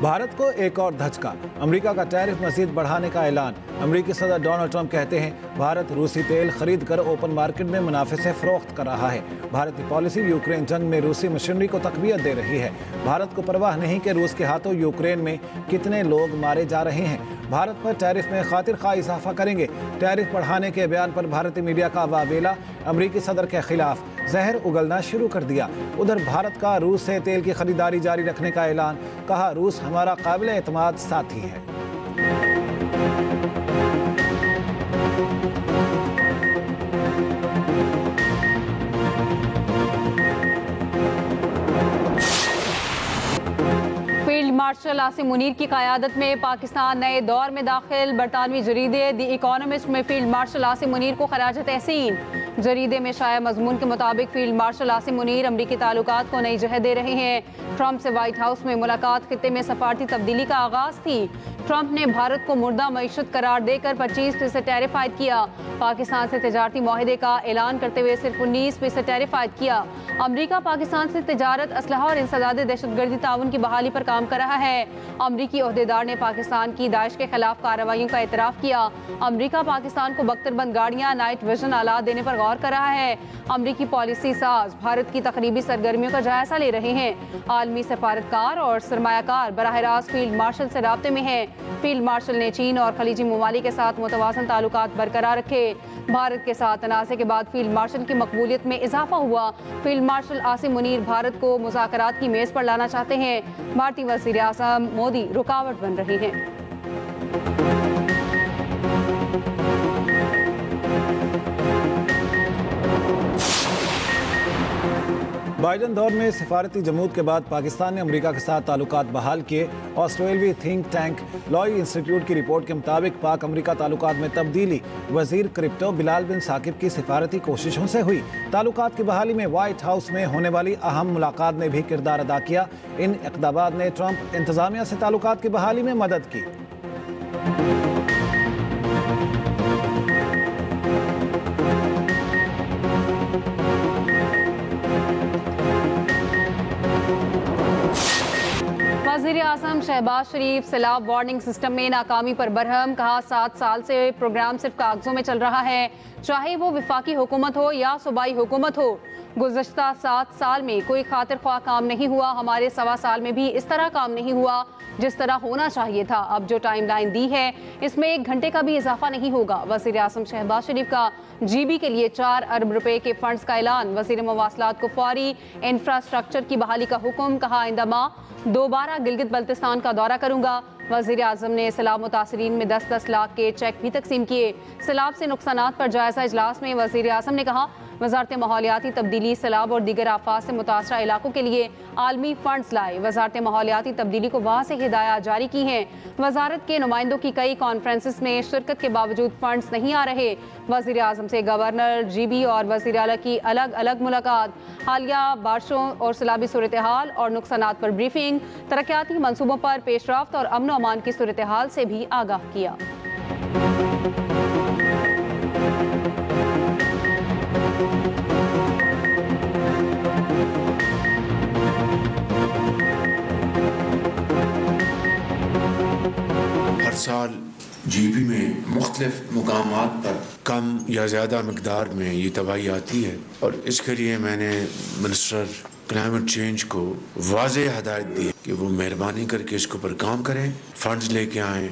भारत को एक और धचका, अमेरिका का टैरिफ मजीद बढ़ाने का ऐलान। अमेरिकी सदर डोनाल्ड ट्रंप कहते हैं भारत रूसी तेल खरीद कर ओपन मार्केट में मुनाफे से फरोख्त कर रहा है। भारत की पॉलिसी यूक्रेन जंग में रूसी मशीनरी को तकवीत दे रही है। भारत को परवाह नहीं कि रूस के हाथों यूक्रेन में कितने लोग मारे जा रहे हैं। भारत पर टैरिफ में खातिर खा इजाफा करेंगे। टैरिफ बढ़ाने के बयान पर भारतीय मीडिया का वावेला, अमेरिकी सदर के खिलाफ जहर उगलना शुरू कर दिया। उधर भारत का रूस से तेल की खरीदारी जारी रखने का ऐलान, कहा रूस हमारा काबिल एतमाद साथी है। फील्ड मार्शल आसिम मुनीर की क़यादत में पाकिस्तान नए दौर में दाखिल। बरतानवी जरीदे द इकोनॉमिस्ट में फील्ड मार्शल आसिम मुनीर को खराज तहसीन। जरीदे में शाया मजमून के मुताबिक फील्ड मार्शल आसिम मुनीर अमरीकी ताल्लुकात को नई जगह दे रहे हैं। ट्रंप से व्हाइट हाउस में मुलाकात खित्ते में सफारती तब्दीली का आगाज थी। ट्रंप ने भारत को मुर्दा मईशत करार देकर 25% टैरिफ आयद किया। पाकिस्तान से तजारती मुआहदे का ऐलान करते हुए सिर्फ 19% टैरिफ आयद किया। अमरीका पाकिस्तान से तजारत, असलहा और इंसदाद दहशतगर्दी ताउन की बहाली पर काम कर रहा है। अमरीकी ओहदेदार ने पाकिस्तान की दाइश के खिलाफ कार्रवाइयों का एतराफ़ किया। अमरीका पाकिस्तान को बख्तरबंद गाड़ियाँ, नाइट विजन आलात देने पर गौर कर रहा है। अमरीकी पॉलिसी साज भारत की तकरीबी सरगर्मियों का जायजा ले रहे हैं। आलमी सफारतकार और सरमायाकार बराह रास्त फील्ड मार्शल से राब्ते में हैं। फील्ड मार्शल ने चीन और खलीजी ममालिक के साथ मुतवाज़न ताल्लुकात बरकरार रखे। भारत के साथ तनाज़े के बाद फील्ड मार्शल की मकबूलियत में इजाफा हुआ। फील्ड मार्शल आसिम मुनीर भारत को मुज़ाकरात की मेज़ पर लाना चाहते हैं। भारतीय वज़ीर आज़म मोदी रुकावट बन रहे हैं। बाइडन दौर में सिफारती जमूत के बाद पाकिस्तान ने अमेरिका के साथ ताल्लुकात बहाल किए। ऑस्ट्रेलवी थिंक टैंक लॉय इंस्टीट्यूट की रिपोर्ट के मुताबिक पाक अमेरिका ताल्लुकात में तब्दीली वजीर क्रिप्टो बिलाल बिन साकिब की सिफारती कोशिशों से हुई। ताल्लुकात की बहाली में व्हाइट हाउस में होने वाली अहम मुलाकात ने भी किरदार अदा किया। इन इक़दामात ने ट्रंप इंतजामिया से ताल्लुकात की बहाली में मदद की। वज़ीर आज़म शहबाज शरीफ सैलाब वार्निंग सिस्टम में नाकामी पर बरहम, कहा 7 साल से प्रोग्राम सिर्फ कागजों में चल रहा है, चाहे वो विफाकी हुकूमत हो या सूबाई हुकूमत हो। गुज़श्ता 7 साल में कोई खातिर ख्वाह काम नहीं हुआ। हमारे 1.25 साल में भी इस तरह काम नहीं हुआ जिस तरह होना चाहिए था। अब जो टाइम लाइन दी है इसमें 1 घंटे का भी इजाफा नहीं होगा। वज़ीर आज़म शहबाज शरीफ का GB के लिए 4 अरब रुपए के फंड्स का ऐलान। वज़ीर मवासलात को फौरी इंफ्रास्ट्रक्चर की बहाली का हुक्म, कहा आइंदा माह दोबारा गिलगित बल्तिस्तान का दौरा करूंगा। वज़ीर आज़म ने सैलाब मुतासरीन में 10-10 लाख के चेक भी तकसीम किए। सैलाब से नुकसानात पर जायजा इजलास में वज़ीर आज़म ने कहा वज़ारत माहौलियाती तब्दीली सैलाब और दीगर आफात से मुतासरा इलाकों के लिए आलमी फ़ंड्स लाए। वज़ारत माहौलियाती तब्दीली को वहाँ से हिदायत जारी की हैं। वज़ारत के नुमाइंदों की कई कॉन्फ्रेंसेस में शिरकत के बावजूद फ़ंड्स नहीं आ रहे। वज़ीर आज़म से गवर्नर, GB और वज़ीर आला की अलग अलग मुलाकात। हालिया बारिशों और सैलाबी सूरत हाल और नुकसानात पर ब्रीफिंग। तरक्याती मनसूबों पर पेशरफ्त और अमन व अमान की सूरत हाल से भी आगाह किया। हर साल GB में मुख्तलिफ मुकामात पर कम या ज़्यादा मकदार में ये तबाही आती है और इसके लिए मैंने मिनिस्टर क्लाइमेट चेंज को वाज़ेह हदायत दी कि वो मेहरबानी करके इसके ऊपर काम करें, फंड्स लेके आएँ,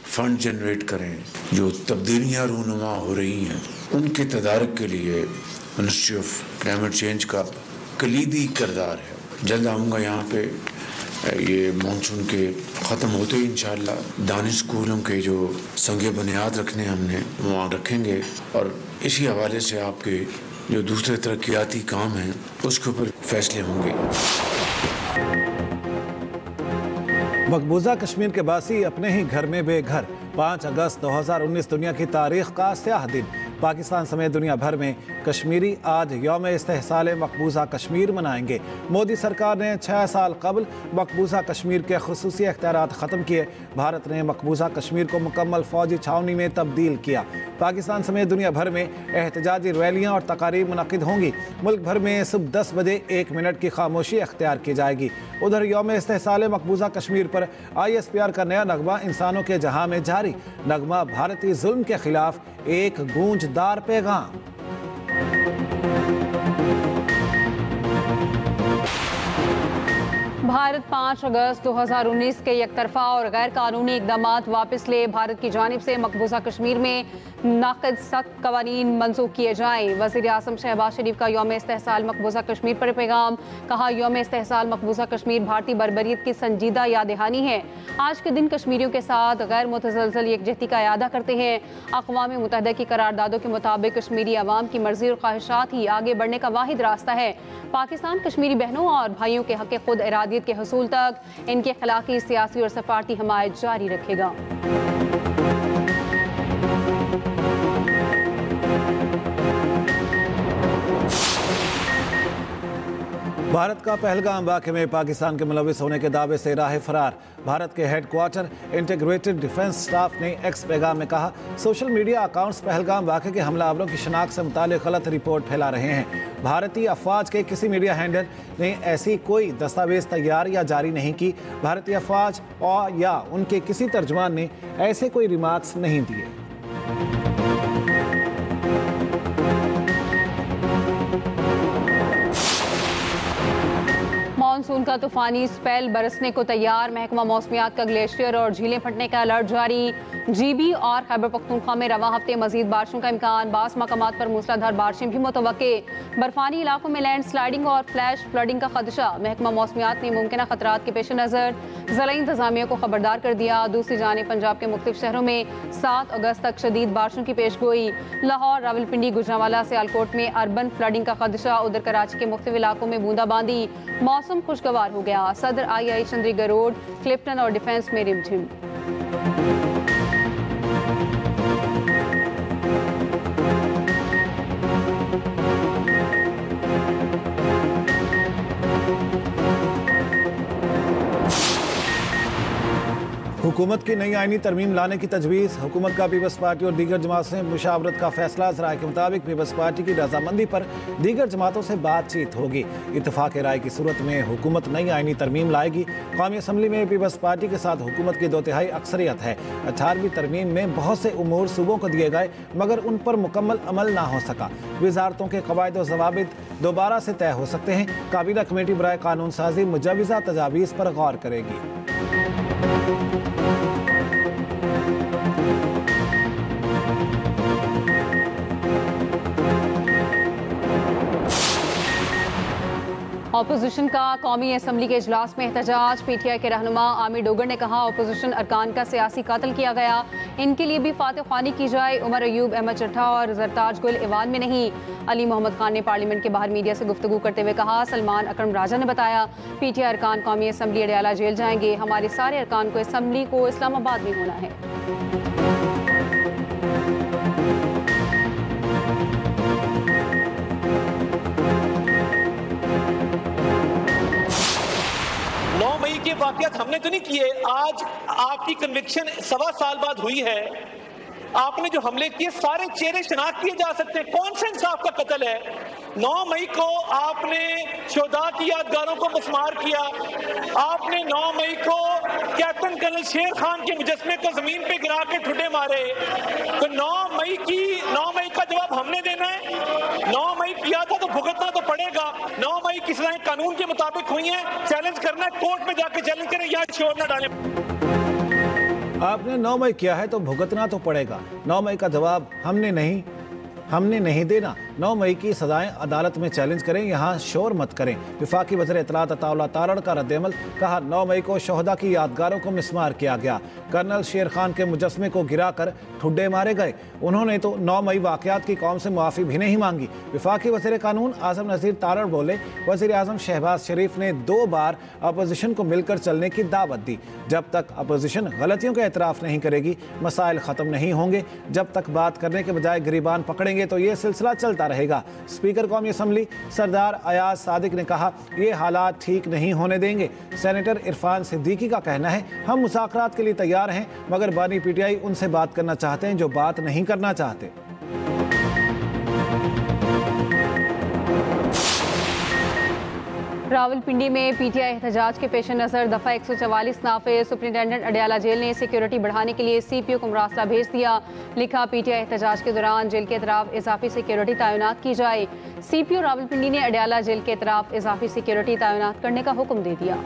फंड जनरेट करें। जो तब्दीलियाँ रूनुमा हो रही हैं उनके तदारक के लिए मिनिस्ट्री ऑफ क्लाइमेट चेंज का कलीदी किरदार है। जल्द आऊँगा यहाँ पे। ये मानसून के ख़त्म होते ही इंशाअल्लाह दानिश स्कूलों के जो संगे बुनियाद रखने हमने वहाँ रखेंगे और इसी हवाले से आपके जो दूसरे तरक्याती काम हैं उसके ऊपर फैसले होंगे। मकबूजा कश्मीर के बासी अपने ही घर में बेघर। 5 अगस्त 2019 दुनिया की तारीख का स्याह दिन। पाकिस्तान समेत दुनिया भर में कश्मीरी आज यौम इस्तेहसाल मकबूजा कश्मीर मनाएंगे। मोदी सरकार ने 6 साल कबल मकबूजा कश्मीर के खुसूसी इख्तियारात ख़त्म किए। भारत ने मकबूजा कश्मीर को मुकम्मल फौजी छावनी में तब्दील किया। पाकिस्तान समेत दुनिया भर में एहतजाजी रैलियाँ और तकारीब मुनक़िद होंगी। मुल्क भर में सुबह 10 बजे 1 मिनट की खामोशी अख्तियार की जाएगी। उधर यौम इस्तेहसाल मकबूजा कश्मीर पर ISPR का नया नगमा इंसानों के जहां में जारी। नगमा भारतीय जुल्म के खिलाफ एक गूंजदार पैगाम। भारत 5 अगस्त 2019 के एकतरफा और गैर कानूनी इकदामात वापस ले भारत की जानिब से मकबूजा कश्मीर में नाक़िद सख्त कवानीन मंसूख किए जाएँ। वज़ीर आज़म शहबाज शरीफ का यौम इस्तेहसाल मकबूजा कश्मीर पर पैगाम। कहा, यौम इस्तेहसाल मकबूजा कश्मीर भारतीय बर्बरियत की संजीदा याद दहानी है। आज के दिन कश्मीरियों के साथ गैर मुतसलसल यकजहती का इरादा करते हैं। अक़वाम मुत्तहिदा की करारदादों के मुताबिक कश्मीरी अवाम की मर्जी और ख्वाहिशात ही आगे बढ़ने का वाहिद रास्ता है। पाकिस्तान कश्मीरी बहनों और भाइयों के हक़ खुद इरादियत के हसूल तक इनके खिलाफ़ी सियासी और सफारती हमायत जारी रखेगा। भारत का पहलगाम वाक़े में पाकिस्तान के मुलविस होने के दावे से राह फरार। भारत के हेडक्वार्टर इंटीग्रेटेड डिफेंस स्टाफ ने एक्स पैगाम में कहा, सोशल मीडिया अकाउंट्स पहलगाम वाक़े के हमलावरों की शनाख्त से मुताल्लिक़ गलत रिपोर्ट फैला रहे हैं। भारतीय अफवाज के किसी मीडिया हैंडल ने ऐसी कोई दस्तावेज तैयार या जारी नहीं की। भारतीय अफवाज और या उनके किसी तर्जुमान ने ऐसे कोई रिमार्क्स नहीं दिए। मानसून का तूफानी स्पेल बरसने को तैयार। महकमा मौसमियात का ग्लेशियर और झीलें फटने का अलर्ट जारी। GB और खैबर पख्तूनख्वा में रवा हफ्ते मजीद बारिशों का इम्कान। बास मकामात पर मूसलाधार बारिशें भी मुतवक्के। बर्फानी इलाकों में लैंड स्लाइडिंग और फ्लैश फ्लडिंग का खदशा। महकमा मौसमियात ने मुमकिन खतरात के पेश नज़र ज़िला इंतजामिया को खबरदार कर दिया। दूसरी जानिब पंजाब के मुख्तलिफ शहरों में 7 अगस्त तक शदीद बारिशों की पेश गोई। लाहौर, रावलपिंडी, गुजरांवाला, सियालकोट में अर्बन फ्लडिंग का खदशा। उधर कराची के मुख्तलिफ इलाकों में बूंदाबांदी। मौसम खुशगवार हो गया। सदर II चंद्रीगढ़ रोड, क्लिफ्टन और डिफेंस में रिमझिम। हुकूमत की नई आईनी तरमीम लाने की तजवीज़। हुकूमत का पीपल्स पार्टी और दीगर जमात से मुशावरत का फैसला। राय के मुताबिक पीपल्स पार्टी की रजामंदी पर दीगर जमातों से बातचीत होगी। इत्तफाक राय की सूरत में हुकूमत नई आईनी तरमीम लाएगी। कौमी असम्बली में पीपल्स पार्टी के साथ हुकूमत की 2/3 अक्सरियत है। 18वीं तरमीम में बहुत से उमूर सूबों को दिए गए मगर उन पर मुकम्मल अमल ना हो सका। वजारतों के कवायद और ज़वाबित दोबारा से तय हो सकते हैं। काबीना कमेटी बराए कानून साजी मुजवज़ा तजावीज़ पर गौर करेगी। अपोजिशन का कौमी असम्बली के इजलास में एहतजाज। PTI के रहनुमा आमिर डोगर ने कहा, अपोजिशन अरकान का सियासी कत्ल किया गया, इनके लिए भी फातह ख्वानी की जाए। उमर अयूब, अहमद चट्ठा और जरताज गुल ईवान में नहीं। अली मोहम्मद खान ने पार्लियामेंट के बाहर मीडिया से गुफ्तगू करते हुए कहा, सलमान अकरम राजा ने बताया PTI अरकान कौमी असम्बली अडयाला जेल जाएंगे। हमारे सारे अरकान को असम्बली को इस्लामाबाद में होना है। के वाकयात हमने तो नहीं किए। आज आपकी कन्विक्शन 1.25 साल बाद हुई है। आपने जो हमले किए सारे चेहरे शनाख्त किए जा सकते हैं। कौन से इंसाफ का कत्ल है? 9 मई को आपने शोधा की यादगारों को मस्मार किया। आपने 9 मई को कैप्टन कर्नल शेर खान के मुजस्मे को जमीन पे गिरा के ठुड्डे मारे। तो 9 मई का जवाब हमने देना है। 9 मई किया था तो भुगतना तो पड़ेगा। 9 मई की सजाएं कानून के मुताबिक हुई हैं। चैलेंज करना है, कोर्ट में जाके चैलेंज करें या शोर ना डालें। आपने 9 मई किया है तो भुगतना तो पड़ेगा। 9 मई का जवाब हमने नहीं देना। 9 मई की सजाएं अदालत में चैलेंज करें, यहाँ शोर मत करें। वफाकी वज़ीर इत्तलात अताउल्लाह तारड़ का रद्द-ए-अमल, कहा 9 मई को शोहदा की यादगारों को मिसमार किया गया। कर्नल शेर खान के मुजस्मे को गिराकर ठुड्डे मारे गए। उन्होंने तो 9 मई वाक़यात की कौम से मुआफ़ी भी नहीं मांगी। वफाकी वज़ीर कानून आज़म नज़ीर तारड़ बोले, वज़ीर आज़म शहबाज शरीफ ने 2 बार अपोजिशन को मिलकर चलने की दावत दी। जब तक अपोजिशन गलतियों का एतराफ़ नहीं करेगी, मसाइल ख़त्म नहीं होंगे। जब तक बात करने के बजाय गिरीबान पकड़ेंगे तो ये सिलसिला चलता रहेगा। स्पीकर कौमी असम्बली सरदार अयाज सादिक ने कहा, ये हालात ठीक नहीं होने देंगे। सेनेटर इरफान सिद्दीकी का कहना है, हम मुज़ाकरात के लिए तैयार हैं, मगर बानी पीटीआई उनसे बात करना चाहते हैं जो बात नहीं करना चाहते। रावलपिंडी में पीटीआई एहतजाज के पेश नज़र दफ़ा 144 नाफिज सुप्रिंटेंडेंट अडयाला जेल ने सिक्योरिटी बढ़ाने के लिए सीपीओ को मरासला भेज दिया। लिखा, पीटीआई एहतजाज के दौरान जेल के अतराफ इजाफी सिक्योरिटी तैनात की जाए। सीपीओ रावलपिंडी ने अडयाला जेल के अतराफ इजाफी सिक्योरिटी तैनात करने का हुक्म दे दिया।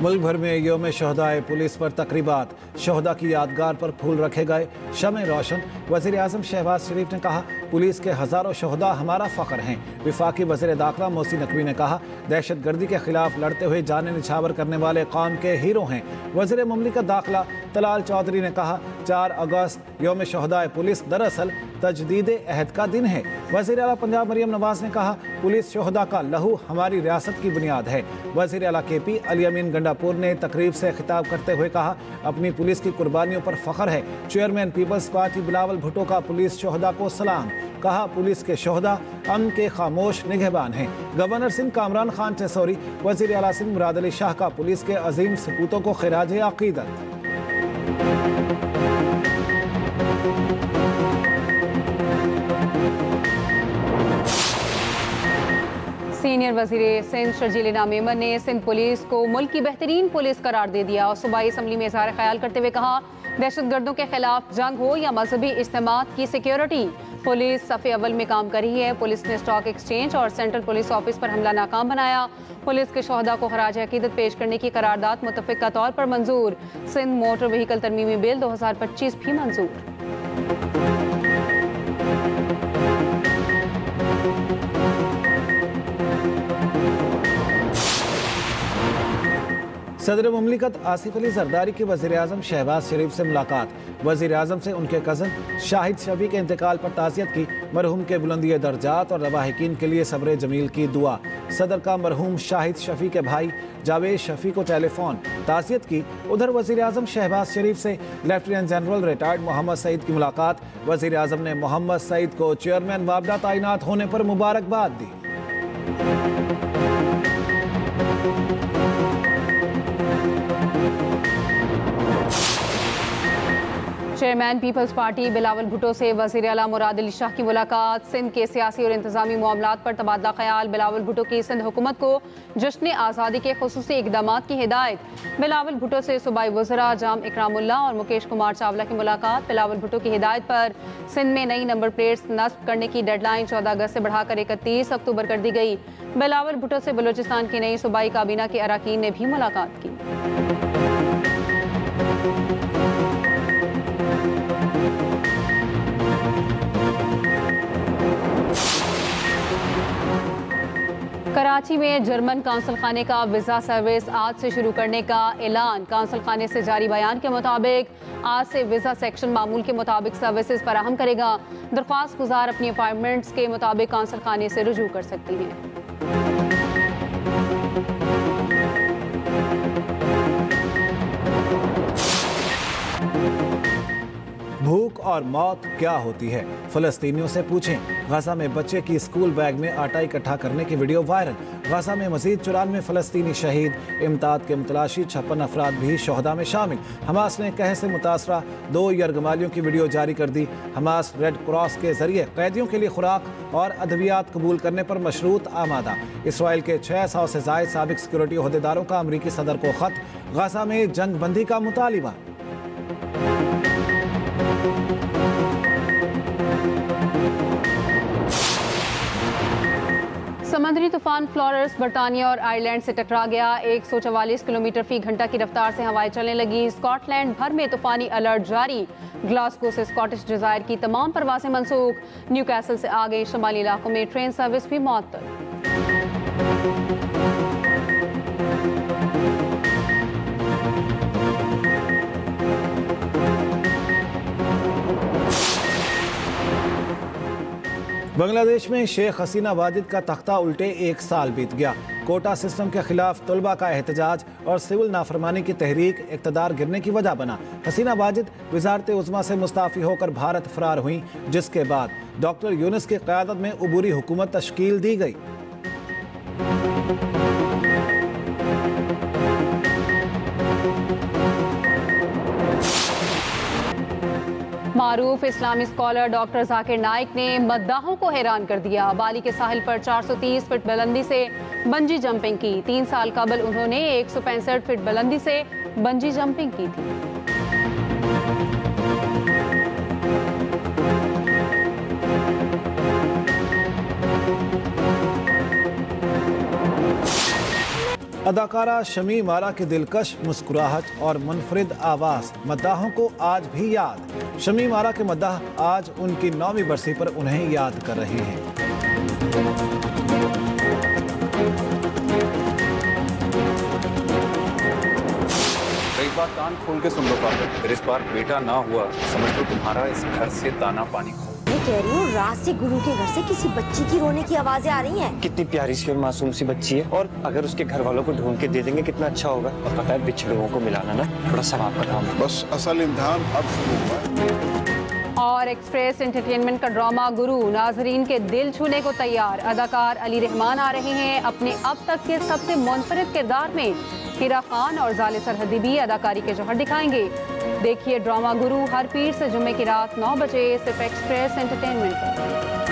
मुल्क भर में यौम शहदाए पुलिस पर तकरीबात, शहदा की यादगार पर फूल रखे गए, शमें रोशन। वज़ीर आज़म शहबाज शरीफ ने कहा, पुलिस के हज़ारों शहदा हमारा फ़ख्र हैं। वफाकी वज़ीर दाखिला मोहसिन नकवी ने कहा, दहशत गर्दी के खिलाफ लड़ते हुए जाने निछावर करने वाले कौम के हीरो हैं। वज़ीर मुमलिकत दाखिला तलाल चौधरी ने कहा, 4 अगस्त यौम शहदाए पुलिस दरअसल तजदीद अहद का दिन है। वज़ीर आला पंजाब मरियम नवाज ने कहा, पुलिस शहदा का लहू हमारी रियासत की बुनियाद है। वज़ीर आला KP अली अमीन गंडापुर ने तकरीब से खिताब करते हुए कहा, अपनी पुलिस की कुर्बानियों पर फ़ख्र है। Chairman peoples party Bilawal Bhutto का पुलिस शहदा को सलाम। कहा, पुलिस के शहदा अमन के खामोश निगहबान हैं। गवर्नर सिंध कामरान खान टेसौरी, वज़ीर आला सिंध मुराद अली शाह का पुलिस के अजीम सपूतों को खिराज अक़ीदत। सीनियर वज़ीर सिंध शर्जील इनाम मेमन ने सिंध पुलिस को मुल्क की बेहतरीन पुलिस करार दे दिया और सूबाई असम्बली में इज़हार ख्याल करते हुए कहा, दहशतगर्दों के खिलाफ जंग हो या मजहबी इज्तिमात की सिक्योरिटी, पुलिस सफ़े अव्वल में काम कर रही है। पुलिस ने स्टॉक एक्सचेंज और सेंट्रल पुलिस ऑफिस पर हमला नाकाम बनाया। पुलिस के शहदा को खराज अकीदत पेश करने की करारदाद मुतफ़िक़ा तौर पर मंजूर। सिंध मोटर व्हीकल तरमीमी बिल 2025 भी मंजूर। सदर मुमलिकत आसिफ अली जरदारी की वज़ीर आज़म शहबाज शरीफ से मुलाकात। वज़ीर आज़म से उनके कज़न शाहिद शफी के इंतकाल पर ताज़ियत की। मरहूम के बुलंदी दर्जात और रवाहिकीन के लिए सब्र जमील की दुआ। सदर का मरहूम शाहिद शफी के भाई जावेद शफी को टेलीफोन, ताज़ियत की। उधर वज़ीर आज़म शहबाज शरीफ से lieutenant general retired Mohammad Saeed की मुलाकात। वज़ीर आज़म ने मोहम्मद सईद को चेयरमैन वाबदा तैनात होने पर मुबारकबाद दी। Chairman peoples party Bilawal Bhutto से वज़ीर आला मुराद अली शाह की मुलाकात। सिंध के सियासी और इंतजामी मामलात पर तबादला ख्याल। बिलावल भुट्टो की सिंध हुकूमत को जश्न आज़ादी के खुसूसी इक़दामात की हिदायत। बिलावल भुट्टो से सूबाई वज़रा जाम इकरामुल्लाह और मुकेश कुमार चावला की मुलाकात। बिलावल भुट्टो की हिदायत पर सिंध में नई नंबर प्लेट्स नस्ब करने की डेडलाइन 14 अगस्त से बढ़ाकर 31 अक्टूबर कर दी गई। बिलावल भुट्टो से बलूचिस्तान की नई सूबाई काबीना के अरकान ने भी मुलाकात की। कराची में जर्मन काउंसिल खाने का वीज़ा सर्विस आज से शुरू करने का ऐलान। काउंसिल खाने से जारी बयान के मुताबिक आज से वीज़ा सेक्शन मामूल के मुताबिक सर्विसेज फराहम करेगा। दरख्वास्त गुजार अपनी अपॉइंटमेंट्स के मुताबिक काउंसिल खाने से रुजू कर सकती हैं। भूख और मौत क्या होती है, फ़लस्तीनियों से पूछें। गजा में बच्चे की स्कूल बैग में आटा इकट्ठा करने की वीडियो वायरल। गजा में मजीद 94 फ़लस्तीनी शहीद। इमदाद के मुतलाशी 56 अफराद भी शहदा में शामिल। हमास ने कह से मुतासरा 2 यरगमालियों की वीडियो जारी कर दी। हमास रेड क्रॉस के जरिए कैदियों के लिए खुराक और अद्वियात कबूल करने पर मशरूत आमादा। इसराइल के 600 से ज़ायद साबिक सिक्योरिटी अहदेदारों का अमरीकी सदर को खत। गजा में जंग बंदी का मुतालिबा। समुद्री तूफान फ्लोरेंस बर्तानिया और आयरलैंड से टकरा गया। 144 किलोमीटर फी घंटा की रफ्तार से हवाएं चलने लगी। स्कॉटलैंड भर में तूफानी अलर्ट जारी। ग्लासगो से स्कॉटिश डिजायर की तमाम परवासें मनसूख। न्यूकैसल से आगे शुमाली इलाकों में ट्रेन सर्विस भी मुअत्तल। बांग्लादेश में शेख हसीना वाजिद का तख्ता उल्टे 1 साल बीत गया। कोटा सिस्टम के खिलाफ तलबा का एहतजाज और सिविल नाफरमानी की तहरीक इक़्तिदार गिरने की वजह बना। हसीना वाजिद वज़ारत उज़्मा से मुस्ताफ़ी होकर भारत फरार हुई, जिसके बाद डॉक्टर यूनुस की क़यादत में अबूरी हुकूमत तश्कील दी गई। मारूफ इस्लामी स्कॉलर डॉक्टर जाकिर नाइक ने मद्दाहों को हैरान कर दिया। बाली के साहिल पर 430 फीट बुलंदी से बंजी जंपिंग की। 3 साल कबल उन्होंने 165 फीट बुलंदी से बंजी जंपिंग की थी। अदाकारा शमी मारा की दिलकश मुस्कुराहट और मुनफरिद आवाज़ मद्दाहों को आज भी याद। शमी मारा के मद्दाह आज उनकी 9वीं बरसी पर उन्हें याद कर रहे हैं। एक बार कान खोल के सुन लो पागल, अगर इस बार बेटा ना हुआ समझ लो तुम्हारा इस घर से दाना पानी खो। मैं कह रही हूँ रात से गुरु के घर से किसी बच्ची की रोने की आवाजें आ रही हैं। कितनी प्यारी सी और मासूम सी बच्ची है, और अगर उसके घर वालों को ढूंढ के दे देंगे कितना अच्छा होगा। और पता है बिछड़ों को मिलाना ना थोड़ा सवाब का काम है। बस असल इम्तिहान अब शुरू हुआ है। और एक्सप्रेस एंटरटेनमेंट का ड्रामा गुरु नाजरीन के दिल छूने को तैयार। अदाकार अली रहमान आ रहे हैं अपने अब तक के सबसे मुनफरिद किरदार में। हिरा खान और जाले सरहदी भी अदाकारी के जौहर दिखाएंगे। देखिए ड्रामा गुरु हर पीर से जुम्मे की रात 9 बजे सिर्फ एक्सप्रेस एंटरटेनमेंट पर।